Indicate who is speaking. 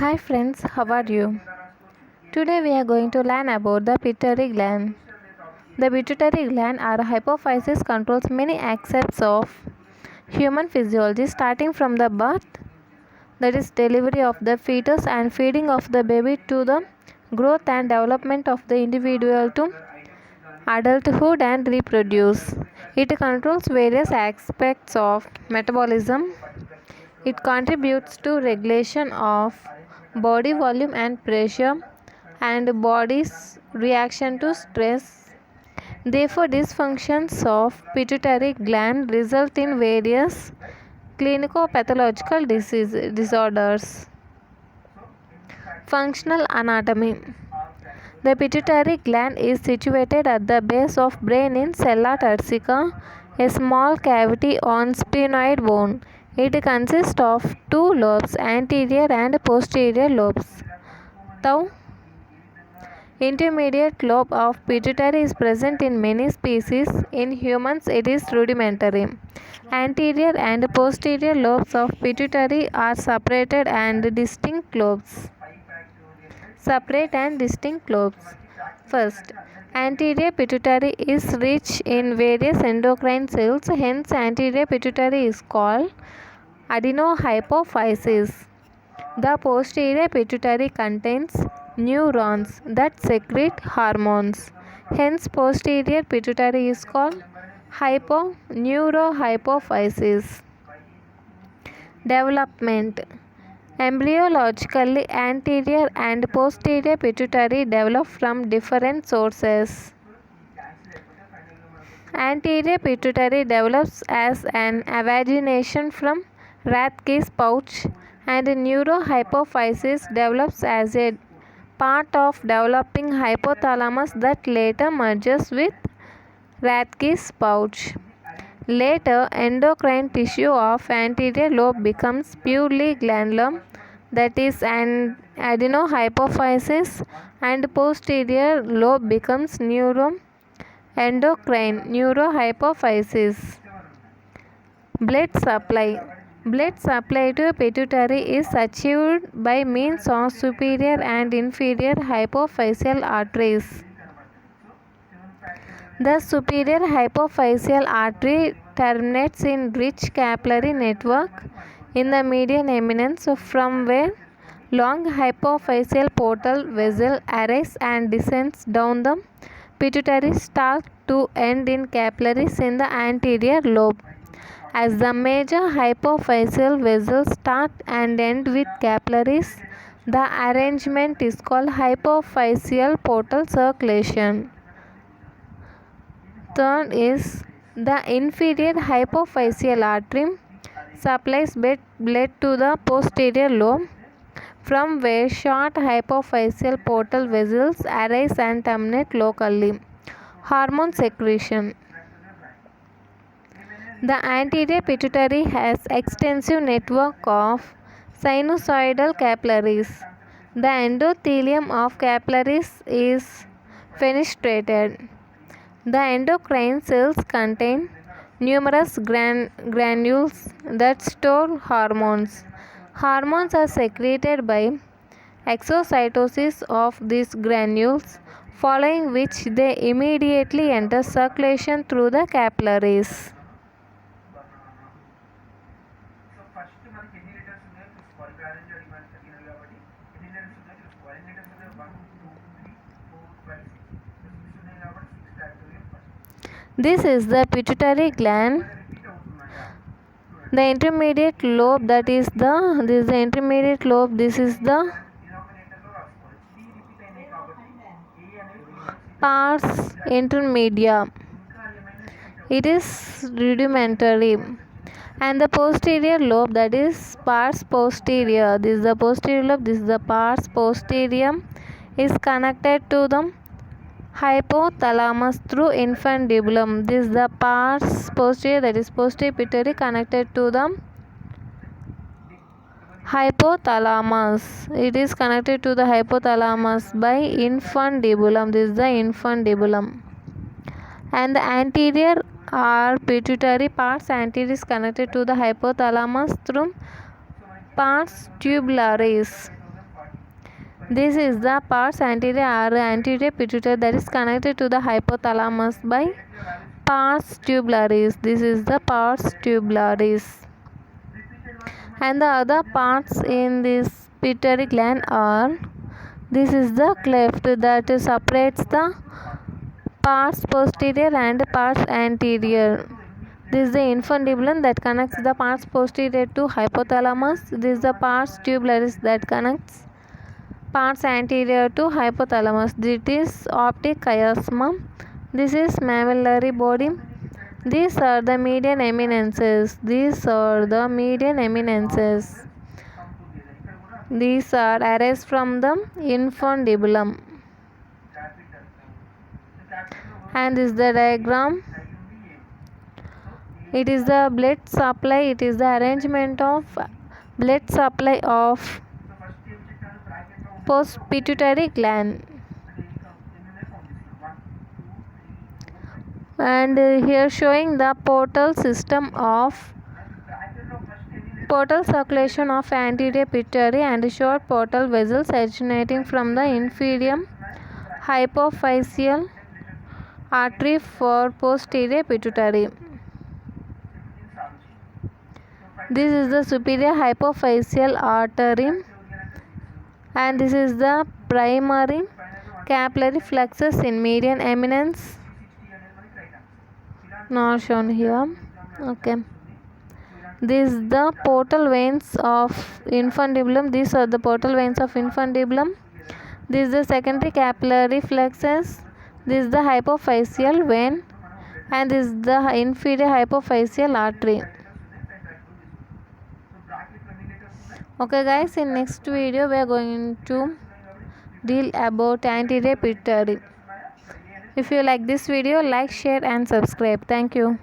Speaker 1: Hi friends, how are you? Today we are going to learn about the pituitary gland. The pituitary gland or hypophysis controls many aspects of human physiology starting from the birth, that is delivery of the fetus and feeding of the baby, to the growth and development of the individual to adulthood and reproduce. It controls various aspects of metabolism. It contributes to regulation of body volume and pressure and body's reaction to stress. Therefore, dysfunctions of pituitary gland result in various clinico-pathological disorders. Functional anatomy. The pituitary gland is situated at the base of brain in sella turcica, a small cavity on sphenoid bone. It consists of two lobes, anterior and posterior lobes. Tau intermediate lobe of pituitary is present in many species. In humans, it is rudimentary. Anterior and posterior lobes of pituitary are separated and distinct lobes. Separate and distinct lobes. First, anterior pituitary is rich in various endocrine cells, hence anterior pituitary is called adenohypophysis. The posterior pituitary contains neurons that secrete hormones. Hence, posterior pituitary is called neurohypophysis. Development. Embryologically, anterior and posterior pituitary develop from different sources. Anterior pituitary develops as an invagination from Rathke's pouch, and neurohypophysis develops as a part of developing hypothalamus that later merges with Rathke's pouch. Later, endocrine tissue of anterior lobe becomes purely glandular, that is an adenohypophysis, and posterior lobe becomes endocrine neurohypophysis. Blood supply. Blood supply to pituitary is achieved by means of superior and inferior hypophyseal arteries. The superior hypophyseal artery terminates in rich capillary network in the median eminence, from where long hypophyseal portal vessel arises and descends down the pituitary stalk to end in capillaries in the anterior lobe. As the major hypophyseal vessels start and end with capillaries, the arrangement is called hypophyseal portal circulation. Third is the inferior hypophyseal artery supplies blood to the posterior lobe, from where short hypophyseal portal vessels arise and terminate locally. Hormone secretion. The anterior pituitary has extensive network of sinusoidal capillaries. The endothelium of capillaries is fenestrated. The endocrine cells contain numerous granules that store hormones. Hormones are secreted by exocytosis of these granules, following which they immediately enter circulation through the capillaries. This is the pituitary gland. The intermediate lobe, this is the intermediate lobe, this is the pars intermedia. It is rudimentary. And the posterior lobe, that is pars posterior. This is the posterior lobe, this is the pars posterior, is connected to the hypothalamus through infundibulum. This is the pars posterior, that is posterior pituitary, connected to the hypothalamus. It is connected to the hypothalamus by infundibulum. This is the infundibulum. And the anterior or pituitary pars anterior is connected to the hypothalamus through pars tubularis. This is the pars anterior or anterior pituitary that is connected to the hypothalamus by pars tubularis. This is the pars tubularis. And the other parts in this pituitary gland are, this is the cleft that separates the pars posterior and pars anterior. This is the infundibulum that connects the pars posterior to hypothalamus. This is the pars tubularis that connects pars anterior to hypothalamus. This is optic chiasma. This is mammillary body. These are the median eminences. These are the median eminences. These are arise from the infundibulum. And this is the diagram. It is the blood supply. It is the arrangement of blood supply of post pituitary gland. And here showing the portal system of portal circulation of anterior pituitary and short portal vessels originating from the inferior hypophyseal artery for posterior pituitary. This is the superior hypophyseal artery, and this is the primary capillary fluxus in median eminence, not shown here. Okay. This is the portal veins of infundibulum. These are the portal veins of infundibulum. This is the secondary capillary fluxus. This is the hypophyseal vein, and this is the inferior hypophyseal artery. Okay guys, in next video we are going to deal about anterior pituitary. If you like this video, like, share and subscribe. Thank you.